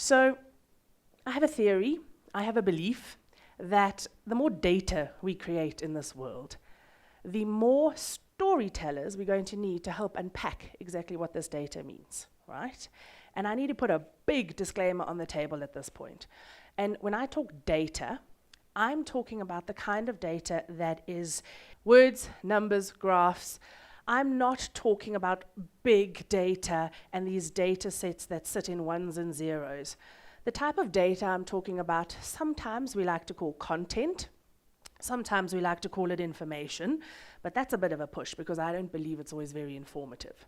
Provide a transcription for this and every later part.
So I have a theory, I have a belief that the more data we create in this world, the more storytellers we're going to need to help unpack exactly what this data means, right? And I need to put a big disclaimer on the table at this point. And when I talk data, I'm talking about the kind of data that is words, numbers, graphs. I'm not talking about big data and these data sets that sit in ones and zeros. The type of data I'm talking about, sometimes we like to call content, sometimes we like to call it information, but that's a bit of a push because I don't believe it's always very informative.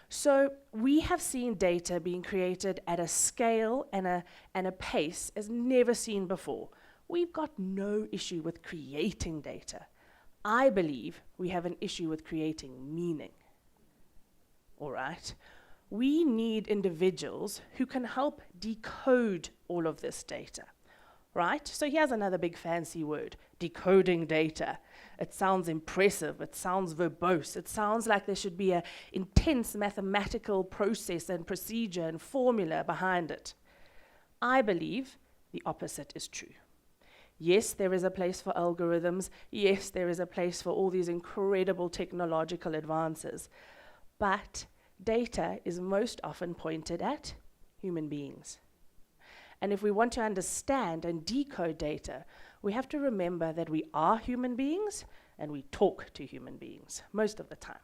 So we have seen data being created at a scale and a pace as never seen before. We've got no issue with creating data. I believe we have an issue with creating meaning. All right? We need individuals who can help decode all of this data, right? So here's another big fancy word, decoding data. It sounds impressive, it sounds verbose, it sounds like there should be an intense mathematical process and procedure and formula behind it. I believe the opposite is true. Yes, there is a place for algorithms. Yes, there is a place for all these incredible technological advances. But data is most often pointed at human beings. And if we want to understand and decode data, we have to remember that we are human beings and we talk to human beings most of the time.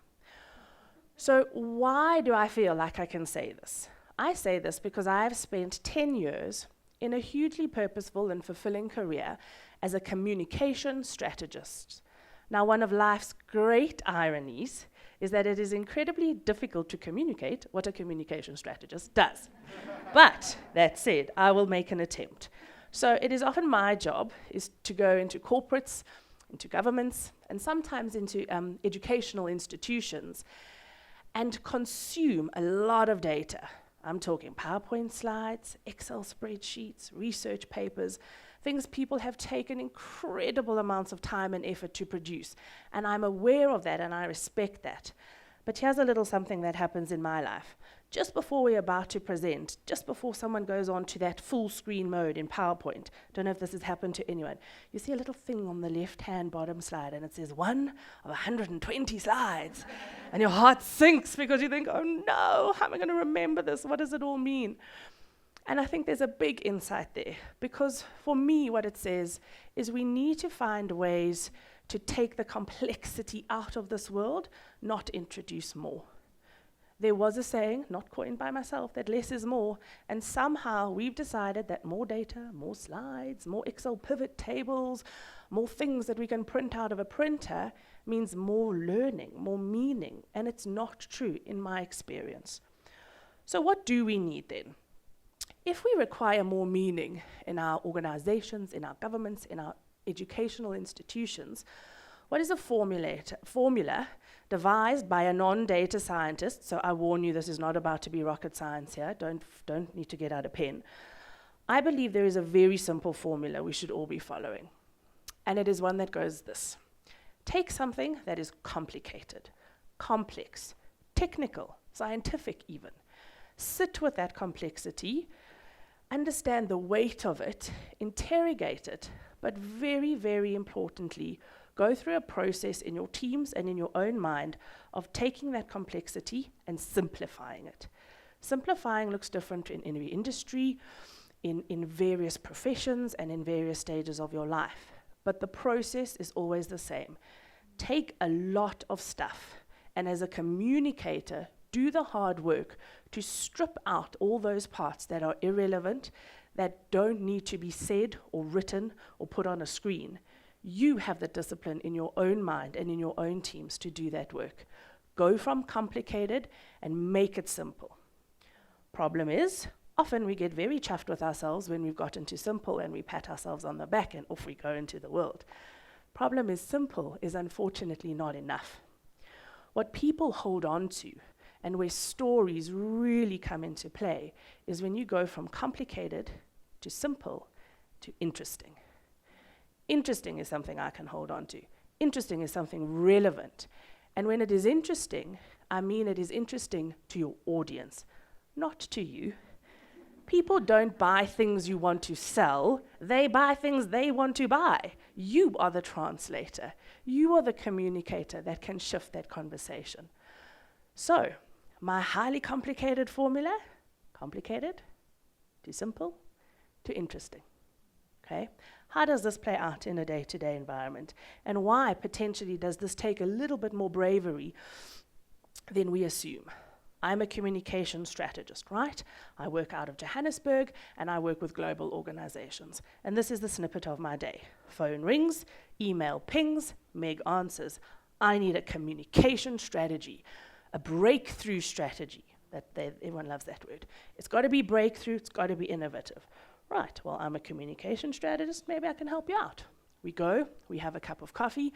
So why do I feel like I can say this? I say this because I have spent 10 years in a hugely purposeful and fulfilling career as a communication strategist. Now, one of life's great ironies is that it is incredibly difficult to communicate what a communication strategist does. But that said, I will make an attempt. So it is often my job is to go into corporates, into governments, and sometimes into educational institutions and consume a lot of data. I'm talking PowerPoint slides, Excel spreadsheets, research papers, things people have taken incredible amounts of time and effort to produce. And I'm aware of that and I respect that. But here's a little something that happens in my life. Just before we're about to present, just before someone goes on to that full screen mode in PowerPoint, don't know if this has happened to anyone, you see a little thing on the left-hand bottom slide and it says 1 of 120 slides. And your heart sinks because you think, oh no, how am I going to remember this? What does it all mean? And I think there's a big insight there because for me what it says is we need to find ways to take the complexity out of this world, not introduce more. There was a saying, not coined by myself, that less is more, and somehow we've decided that more data, more slides, more Excel pivot tables, more things that we can print out of a printer means more learning, more meaning, and it's not true in my experience. So what do we need then? If we require more meaning in our organizations, in our governments, in our educational institutions, what is a formula devised by a non-data scientist? So I warn you, this is not about to be rocket science here. Don't need to get out a pen. I believe there is a very simple formula we should all be following. And it is one that goes this. Take something that is complicated, complex, technical, scientific even. Sit with that complexity, understand the weight of it, interrogate it, but very, very importantly, go through a process in your teams and in your own mind of taking that complexity and simplifying it. Simplifying looks different in every industry, in various professions, and in various stages of your life. But the process is always the same. Take a lot of stuff, and as a communicator, do the hard work to strip out all those parts that are irrelevant, that don't need to be said or written or put on a screen. You have the discipline in your own mind and in your own teams to do that work. Go from complicated and make it simple. Problem is, often we get very chuffed with ourselves when we've gotten to simple and we pat ourselves on the back and off we go into the world. Problem is, simple is unfortunately not enough. What people hold on to and where stories really come into play is when you go from complicated to simple to interesting. Interesting is something I can hold on to. Interesting is something relevant. And when it is interesting, I mean it is interesting to your audience, not to you. People don't buy things you want to sell, they buy things they want to buy. You are the translator. You are the communicator that can shift that conversation. So, my highly complicated formula, complicated, too simple, too interesting. Okay? How does this play out in a day-to-day environment? And why, potentially, does this take a little bit more bravery than we assume? I'm a communication strategist, right? I work out of Johannesburg, and I work with global organizations. And this is the snippet of my day. Phone rings, email pings, Meg answers. I need a communication strategy, a breakthrough strategy. Everyone loves that word. It's got to be breakthrough, it's got to be innovative. Right, well, I'm a communication strategist, maybe I can help you out. We go, we have a cup of coffee,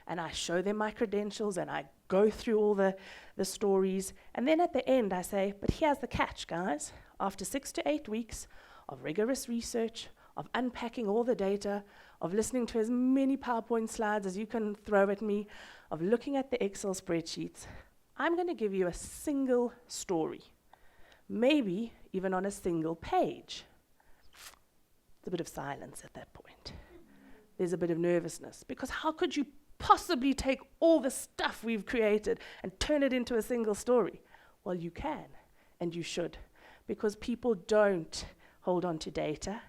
and I show them my credentials, and I go through all the stories, and then at the end I say, but here's the catch, guys. After 6 to 8 weeks of rigorous research, of unpacking all the data, of listening to as many PowerPoint slides as you can throw at me, of looking at the Excel spreadsheets, I'm going to give you a single story, maybe even on a single page. There's a bit of silence at that point. There's a bit of nervousness, because how could you possibly take all the stuff we've created and turn it into a single story? Well, you can, and you should, because people don't hold on to data.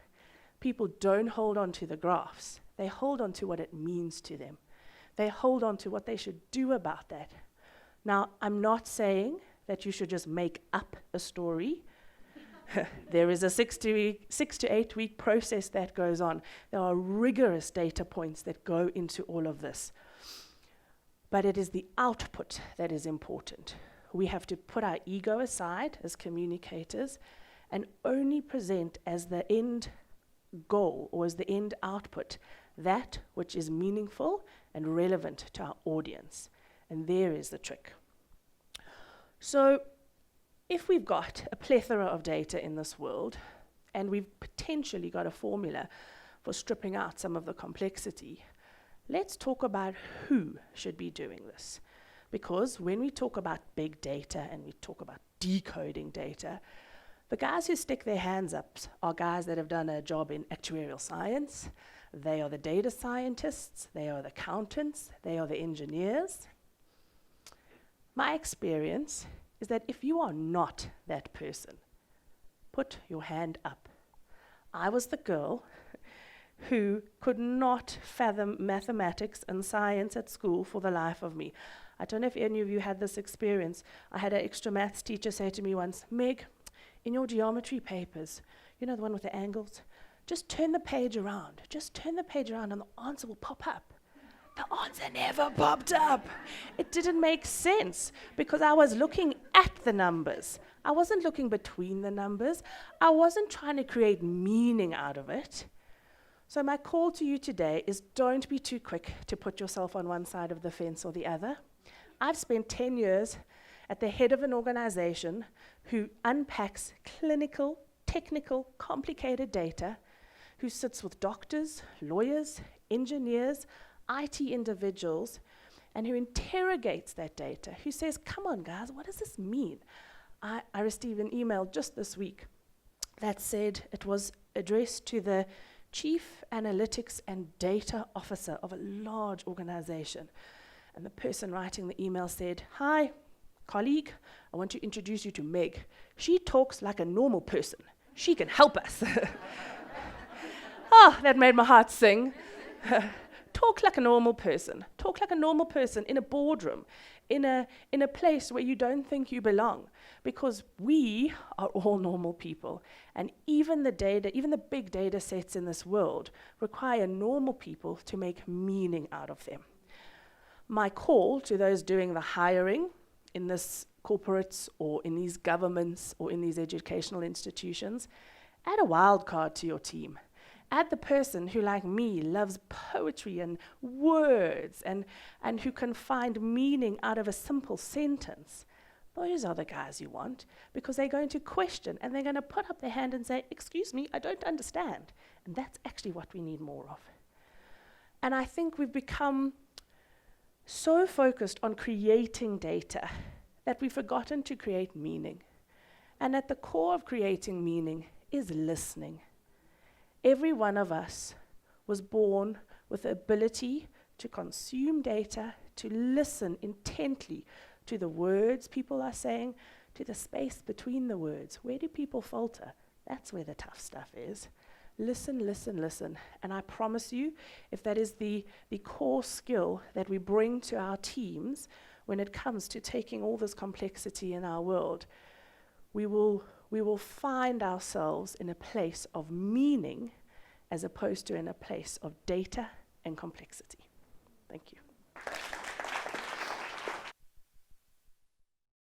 People don't hold on to the graphs. They hold on to what it means to them. They hold on to what they should do about that. Now, I'm not saying that you should just make up a story. There is a 6 to 8 week process that goes on. There are rigorous data points that go into all of this. But it is the output that is important. We have to put our ego aside as communicators and only present as the end goal or as the end output that which is meaningful and relevant to our audience. And there is the trick. So, if we've got a plethora of data in this world, and we've potentially got a formula for stripping out some of the complexity, let's talk about who should be doing this. Because when we talk about big data and we talk about decoding data, the guys who stick their hands up are guys that have done a job in actuarial science. They are the data scientists, they are the accountants, they are the engineers. My experience is that if you are not that person, put your hand up. I was the girl who could not fathom mathematics and science at school for the life of me. I don't know if any of you had this experience. I had an extra maths teacher say to me once, Meg, in your geometry papers, you know the one with the angles, just turn the page around. Just turn the page around and the answer will pop up. The answer never popped up. It didn't make sense because I was looking at the numbers. I wasn't looking between the numbers. I wasn't trying to create meaning out of it. So my call to you today is don't be too quick to put yourself on one side of the fence or the other. I've spent 10 years at the head of an organization who unpacks clinical, technical, complicated data, who sits with doctors, lawyers, engineers, IT individuals, and who interrogates that data, who says, come on guys, what does this mean? I received an email just this week that said it was addressed to the Chief Analytics and Data Officer of a large organization. And the person writing the email said, hi, colleague, I want to introduce you to Meg. She talks like a normal person. She can help us. Oh, that made my heart sing. Talk like a normal person. Talk like a normal person in a boardroom, in a place where you don't think you belong. Because we are all normal people. And even the big data sets in this world require normal people to make meaning out of them. My call to those doing the hiring in this corporates or in these governments or in these educational institutions, add a wild card to your team. Add the person who, like me, loves poetry and words and who can find meaning out of a simple sentence. Those are the guys you want, because they're going to question and they're going to put up their hand and say, excuse me, I don't understand. And that's actually what we need more of. And I think we've become so focused on creating data that we've forgotten to create meaning. And at the core of creating meaning is listening. Every one of us was born with the ability to consume data, to listen intently to the words people are saying, to the space between the words. Where do people falter? That's where the tough stuff is. Listen, listen, listen. And I promise you, if that is the core skill that we bring to our teams when it comes to taking all this complexity in our world, we will find ourselves in a place of meaning as opposed to in a place of data and complexity. Thank you.